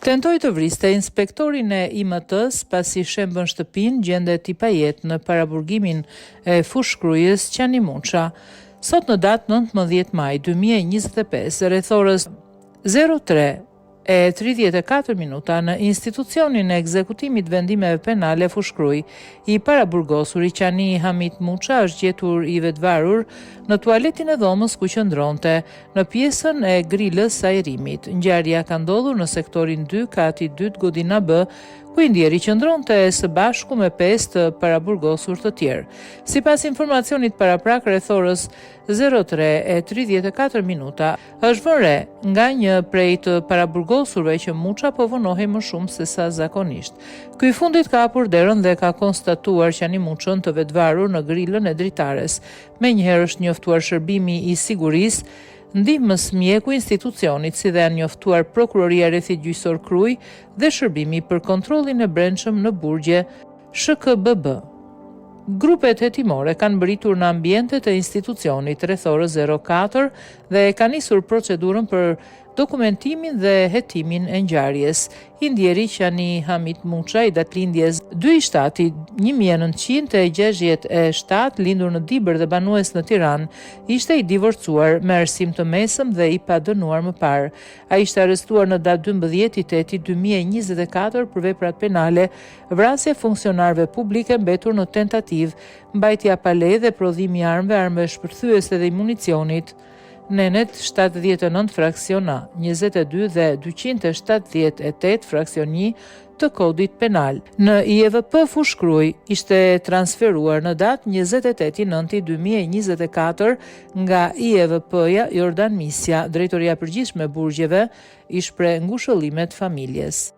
Tentoi të vriste inspektorin e IMT-s pasi shembën shtëpinë gjendet i pajet në paraburgimin e fushkrujës Qanimuça. Sot në datë 19 maj 2025, rreth orës 03:34 në institucionin e ekzekutimit vendimeve penale Fushkruj, i paraburgosur i Qani Hamit Muça është gjetur i vetvarur në tualetin e dhomës ku qëndronte, në pjesën e grilës së ajrimit. Ngjarja ka ndodhur në sektorin 2, kati 2 Godina B, ku i ndjeri qëndronte së bashku me 5 të paraburgosur të tjerë. Sipas informacionit paraprak, rreth orës 03:34 është vënë re nga një prej të paraburgosurve që Muça po vonohej më shumë se sa zakonisht. Ky i fundit ka hapur derën dhe ka konstatuar Qanimuçën të vetvarur në grilën e dritares. Menjëherë është njoftuar shërbimi i sigurisë, ndihmës mjeku institucionit, si dhe janë njoftuar Prokuroria Rrethit Gjyqësor Kruj dhe shërbimi për kontrollin e brendshëm në burgje SHKBB. Grupet hetimore kanë mbërritur në ambientet e institucionit rreth orës 04 dhe kanë nisur procedurën për dokumentimin dhe hetimin e ngjarjes. I ndjeri Qani Hamit Muça, i datëlindjes 2/7/1967, lindur në Dibër dhe banues në Tiranë, ishte i divorcuar me arsim të mesëm dhe i padënuar më parë. Ai ishte arrestuar në datë 12/8/2024 për veprat penale, vrasje funksionarëve publike mbetur në tentativë, mbajtja pa leje dhe prodhimi i armëve shpërthyese dhe i municionit. Nenet 79 fraksion A, 22 dhe 278 fraksion 1 të kodit penal. Në IEVP Fushkruj ishte transferuar në datë 28/9/2024 nga IEVP-ja Jordan Misja, Drejtoria e Përgjithshme e Burgjeve, i shpreh ngushëllimet familjes.